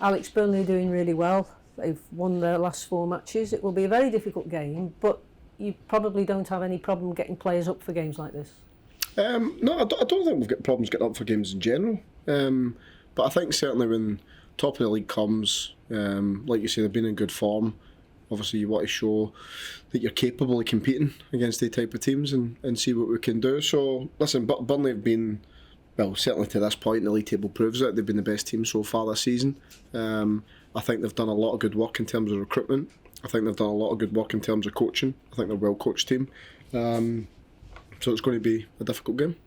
Alex, Burnley are doing really well. They've won their last 4 matches. It will be a very difficult game, but you probably don't have any problem getting players up for games like this. No, I don't think we've got problems getting up for games in general. But I think certainly when top of the league comes, like you say, they've been in good form. Obviously, you want to show that you're capable of competing against the type of teams and see what we can do. So, listen, Burnley have been, well, certainly to this point, the league table proves it. They've been the best team so far this season. I think they've done a lot of good work in terms of recruitment. I think they've done a lot of good work in terms of coaching. I think they're a well-coached team. So it's going to be a difficult game.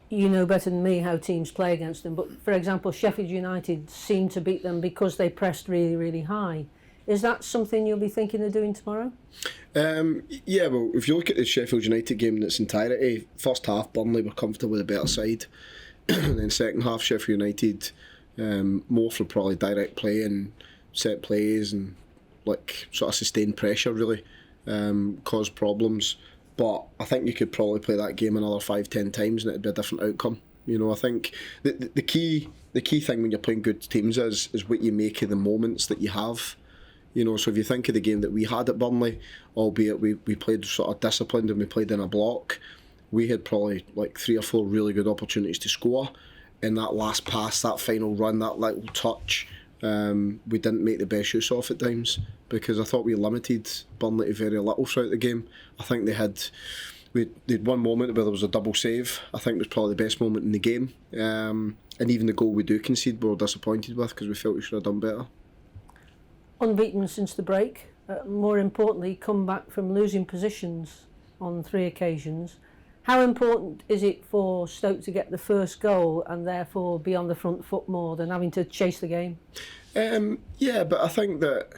You know better than me how teams play against them, but for example, Sheffield United seemed to beat them because they pressed really, really high. Is that something you'll be thinking of doing tomorrow? Yeah, well, if you look at the Sheffield United game in its entirety, first half Burnley were comfortable with the better side, and then second half Sheffield United, more for probably direct play and set plays and like sort of sustained pressure really, caused problems. But I think you could probably play that game another 5-10 times and it'd be a different outcome. You know, I think the key thing when you're playing good teams is what you make of the moments that you have. You know, so if you think of the game that we had at Burnley, albeit we played sort of disciplined and we played in a block, we had probably like 3 or 4 really good opportunities to score. In that last pass, that final run, that little touch, we didn't make the best use of at times because I thought we limited Burnley to very little throughout the game. I think they'd one moment where there was a double save. I think it was probably the best moment in the game. And even the goal we do concede, we were disappointed with because we felt we should have done better. Unbeaten since the break. More importantly, come back from losing positions on 3 occasions. How important is it for Stoke to get the first goal and therefore be on the front foot more than having to chase the game? Yeah, but I think that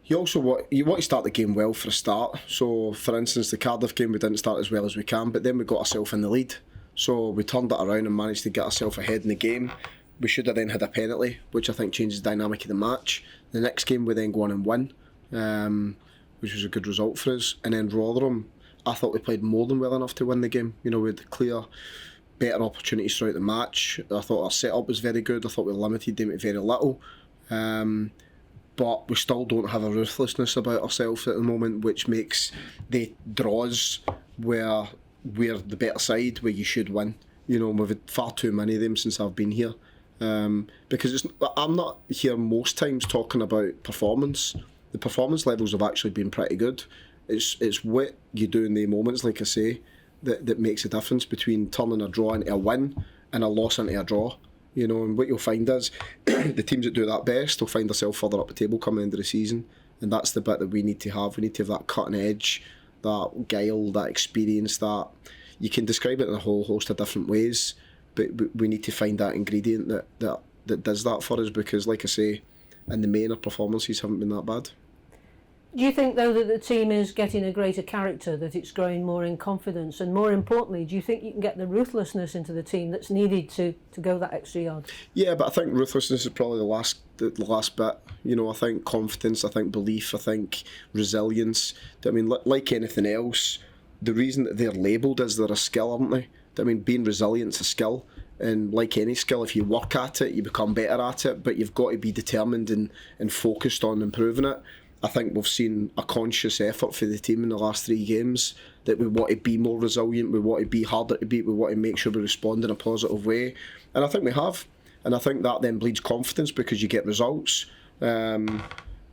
you also want to start the game well for a start. So, for instance, the Cardiff game we didn't start as well as we can, but then we got ourselves in the lead. So we turned it around and managed to get ourselves ahead in the game. We should have then had a penalty, which I think changes the dynamic of the match. The next game we then go on and win, which was a good result for us. And then Rotherham, I thought we played more than well enough to win the game. You know, we had clear, better opportunities throughout the match. I thought our setup was very good. I thought we limited them to very little. But we still don't have a ruthlessness about ourselves at the moment, which makes the draws where we're the better side, where you should win. You know, we've had far too many of them since I've been here. Because I'm not here most times talking about performance. The performance levels have actually been pretty good. It's what you do in the moments, like I say, that makes a difference between turning a draw into a win and a loss into a draw. You know, and what you'll find is the teams that do that best will find themselves further up the table come the end of the season, and that's the bit that we need to have. We need to have that cutting edge, that guile, that experience. That you can describe it in a whole host of different ways, but we need to find that ingredient that does that for us. Because, like I say, in the main, our performances haven't been that bad. Do you think, though, that the team is getting a greater character, that it's growing more in confidence? And more importantly, do you think you can get the ruthlessness into the team that's needed to go that extra yard? Yeah, but I think ruthlessness is probably the last bit. You know, I think confidence, I think belief, I think resilience. I mean, like anything else, the reason that they're labelled is they're a skill, aren't they? I mean, being resilient's a skill. And like any skill, if you work at it, you become better at it, but you've got to be determined and focused on improving it. I think we've seen a conscious effort for the team in the last 3 games that we want to be more resilient, we want to be harder to beat, we want to make sure we respond in a positive way. And I think we have. And I think that then bleeds confidence because you get results. And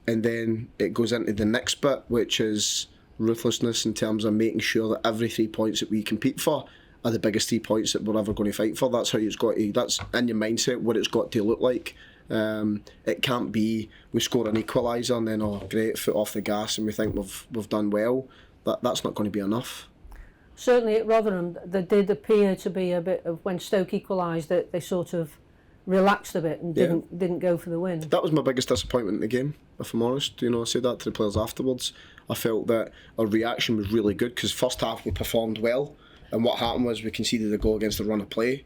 then it goes into the next bit, which is ruthlessness in terms of making sure that every 3 points that we compete for are the biggest 3 points that we're ever going to fight for. That's how it's got to, that's in your mindset what it's got to look like. It can't be we score an equaliser and then, oh great, foot off the gas and we think we've done well. That's not going to be enough. Certainly at Rotherham there did appear to be a bit of, when Stoke equalised, that they sort of relaxed a bit and didn't go for the win. That was my biggest disappointment in the game, if I'm honest. You know, I said that to the players afterwards. I felt that our reaction was really good because first half we performed well, and what happened was we conceded a goal against the run of play.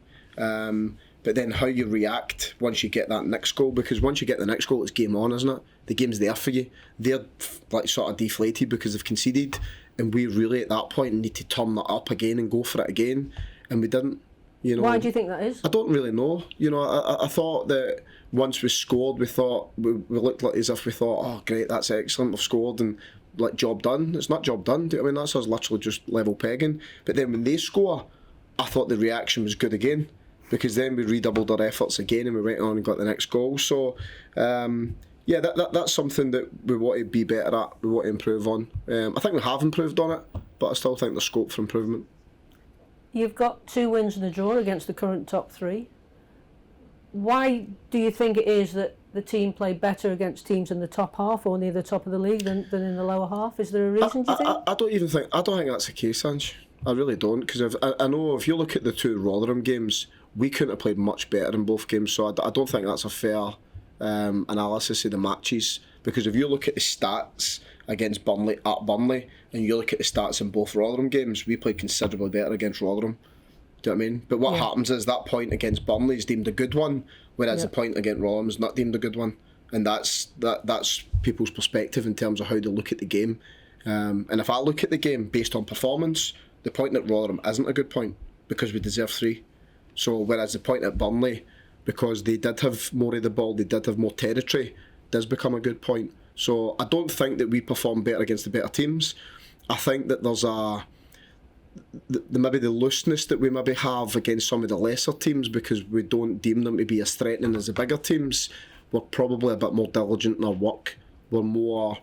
But then how you react once you get that next goal, because once you get the next goal, it's game on, isn't it? The game's there for you. They're like sort of deflated because they've conceded, and we really at that point need to turn that up again and go for it again, and we didn't. You know, why do you think that is? I don't really know. You know, I thought that once we scored, we thought we looked like as if we thought, oh great, that's excellent, we've scored, and like job done. It's not job done. Do you know what I mean? That's us literally just level pegging. But then when they score, I thought the reaction was good again, because then we redoubled our efforts again and we went on and got the next goal. So yeah, that's something that we want to be better at, we want to improve on. I think we have improved on it, but I still think there's scope for improvement. You've got 2 wins and a draw against the current top 3. Why do you think it is that the team play better against teams in the top half or near the top of the league than in the lower half? Is there a reason, do you think? I don't think that's the case, Ange. I really don't, because I know if you look at the 2 Rotherham games, we couldn't have played much better in both games, so I don't think that's a fair analysis of the matches, because if you look at the stats against Burnley at Burnley and you look at the stats in both Rotherham games, we played considerably better against Rotherham. Do you know what I mean? But what happens is that point against Burnley is deemed a good one, whereas the point against Rotherham is not deemed a good one, and that's people's perspective in terms of how they look at the game. And if I look at the game based on performance, the point at Rotherham isn't a good point because we deserve 3. So whereas the point at Burnley, because they did have more of the ball, they did have more territory, does become a good point. So I don't think that we perform better against the better teams. I think that there's maybe the looseness that we maybe have against some of the lesser teams, because we don't deem them to be as threatening as the bigger teams. We're probably a bit more diligent in our work. We're more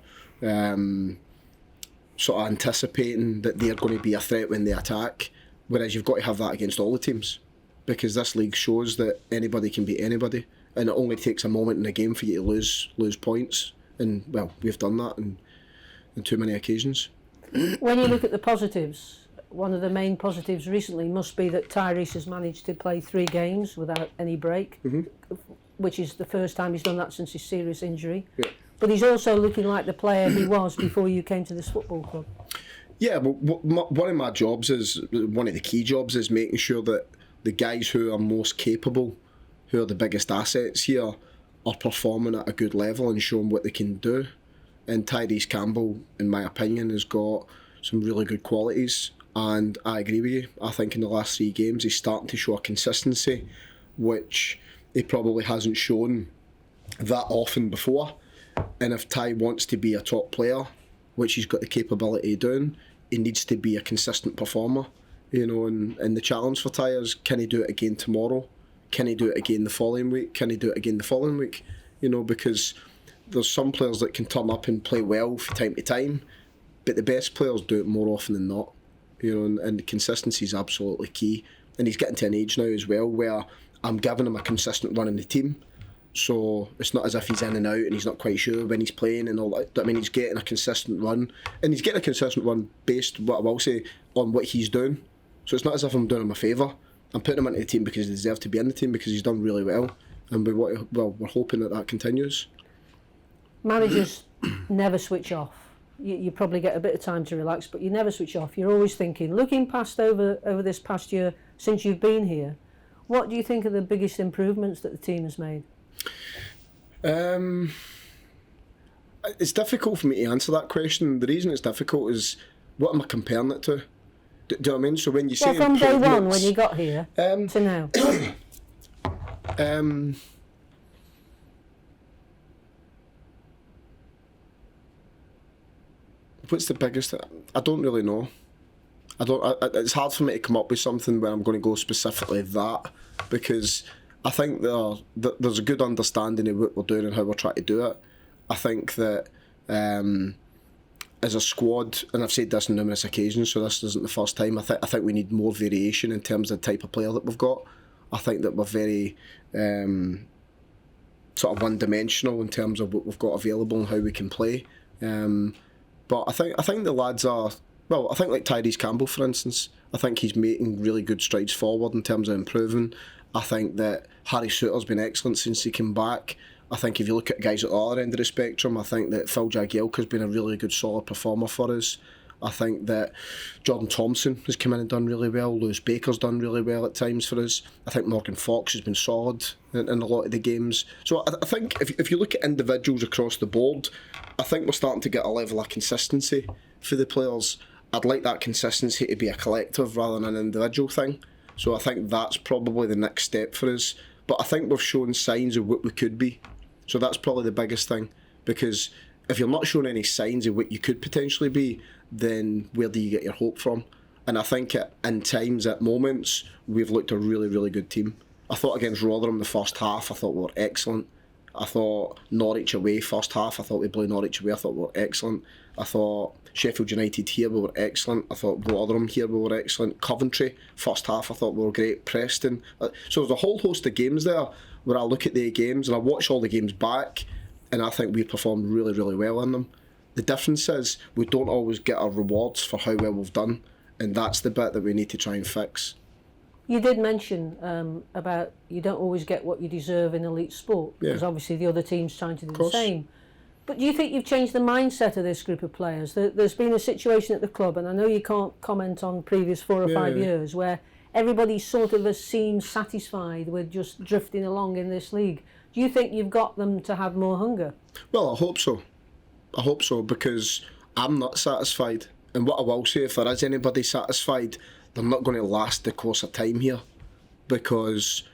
sort of anticipating that they're going to be a threat when they attack, whereas you've got to have that against all the teams, because this league shows that anybody can beat anybody, and it only takes a moment in a game for you to lose points, and well, we've done that in too many occasions. When you look at the positives, one of the main positives recently must be that Tyrese has managed to play 3 games without any break, which is the first time he's done that since his serious injury. Yeah. But he's also looking like the player he was before you came to this football club. Yeah, but one of my jobs one of the key jobs is making sure that the guys who are most capable, who are the biggest assets here, are performing at a good level and showing what they can do. And Tyrese Campbell, in my opinion, has got some really good qualities. And I agree with you. I think in the last 3 games he's starting to show a consistency which he probably hasn't shown that often before. And if Ty wants to be a top player, which he's got the capability of doing, he needs to be a consistent performer. You know, and the challenge for Ty is, can he do it again tomorrow? Can he do it again the following week? Can he do it again the following week? You know, because there's some players that can turn up and play well from time to time, but the best players do it more often than not. You know, and consistency is absolutely key. And he's getting to an age now as well where I'm giving him a consistent run in the team. So it's not as if he's in and out and he's not quite sure when he's playing and all that. I mean, he's getting a consistent run. And he's getting a consistent run based, what I will say, on what he's doing. So it's not as if I'm doing him a favour. I'm putting him into the team because he deserves to be in the team, because he's done really well. And we're hoping that continues. Managers never switch off. You probably get a bit of time to relax, but you never switch off. You're always thinking, looking past over this past year since you've been here, what do you think are the biggest improvements that the team has made? It's difficult for me to answer that question. The reason it's difficult is, what am I comparing it to? Do you know what I mean? So when you say from day one, when you got here, to now. What's the biggest? I don't really know. It's hard for me to come up with something where I'm going to go specifically that, because I think there's a good understanding of what we're doing and how we're trying to do it. I think that as a squad, and I've said this on numerous occasions, so this isn't the first time, I think we need more variation in terms of the type of player that we've got. I think that we're very sort of one-dimensional in terms of what we've got available and how we can play. But I think the lads are, well, I think like Tyrese Campbell, for instance, I think he's making really good strides forward in terms of improving. I think that Harry Souttar's been excellent since he came back. I think if you look at guys at the other end of the spectrum, I think that Phil Jagielka's been a really good solid performer for us. I think that Jordan Thompson has come in and done really well. Lewis Baker's done really well at times for us. I think Morgan Fox has been solid in a lot of the games. So I think if you look at individuals across the board, I think we're starting to get a level of consistency for the players. I'd like that consistency to be a collective rather than an individual thing. So I think that's probably the next step for us. but I think we've shown signs of what we could be. So that's probably the biggest thing, because if you're not showing any signs of what you could potentially be, then where do you get your hope from? And I think in times, at moments, we've looked a really, really good team. I thought against Rotherham the first half, I thought we were excellent. I thought Norwich away first half, I thought we blew Norwich away, I thought we were excellent. I thought Sheffield United here, we were excellent. I thought Rotherham here, we were excellent. Coventry, first half, I thought we were great. Preston. So there's a whole host of games there where I look at the games and I watch all the games back, and I think we performed really, really well in them. The difference is we don't always get our rewards for how well we've done, and that's the bit that we need to try and fix. You did mention about you don't always get what you deserve in elite sport, because obviously the other team's trying to do the same. But do you think you've changed the mindset of this group of players? There's been a situation at the club, and I know you can't comment on previous 4 or 5 years, where everybody sort of has seemed satisfied with just drifting along in this league. Do you think you've got them to have more hunger? Well, I hope so. I hope so, because I'm not satisfied. And what I will say, if there is anybody satisfied, they're not going to last the course of time here, because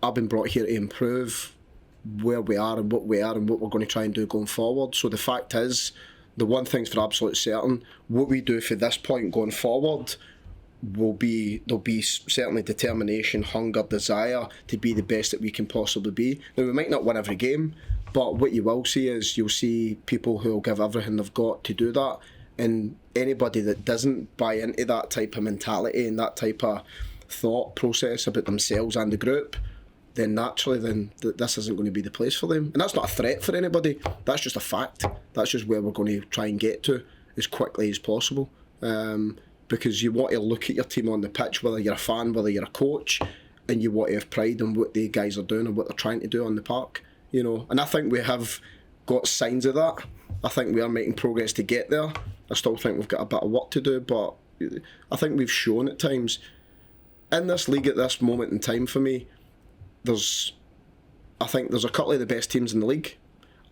I've been brought here to improve where we are and what we are and what we're going to try and do going forward. So the fact is, the one thing's for absolute certain, what we do from this point going forward there'll be certainly determination, hunger, desire to be the best that we can possibly be. Now, we might not win every game, but what you will see is you'll see people who will give everything they've got to do that, and anybody that doesn't buy into that type of mentality and that type of thought process about themselves and the group, then naturally this isn't going to be the place for them. And that's not a threat for anybody, that's just a fact. That's just where we're going to try and get to as quickly as possible. Because you want to look at your team on the pitch, whether you're a fan, whether you're a coach, and you want to have pride in what the guys are doing and what they're trying to do on the park, you know. And I think we have got signs of that. I think we are making progress to get there. I still think we've got a bit of work to do, but I think we've shown at times in this league at this moment in time. For me, I think there's a couple of the best teams in the league,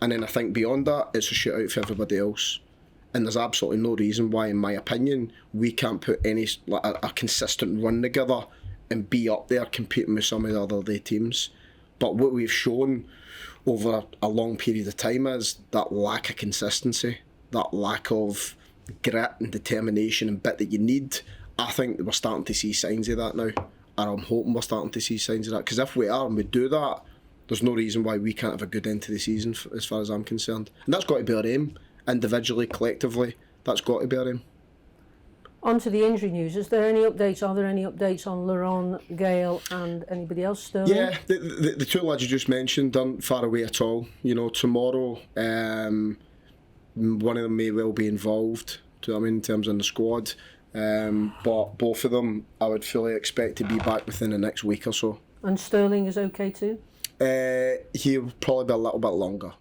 and then I think beyond that it's a shootout for everybody else. And there's absolutely no reason why, in my opinion, we can't put a consistent run together and be up there competing with some of the other teams. But what we've shown over a long period of time is that lack of consistency, that lack of grit and determination and bit that you need. I think we're starting to see signs of that now, and I'm hoping we're starting to see signs of that, because if we are and we do that, there's no reason why we can't have a good end to the season as far as I'm concerned. And that's got to be our aim. Individually, collectively, that's got to be our aim. On to the injury news. Are there any updates on Laurent, Gale and anybody else, Sterling? Yeah, the two lads you just mentioned aren't far away at all. You know, tomorrow, one of them may well be involved, in terms of the squad. But both of them, I would fully expect to be back within the next week or so. And Sterling is okay too? He'll probably be a little bit longer.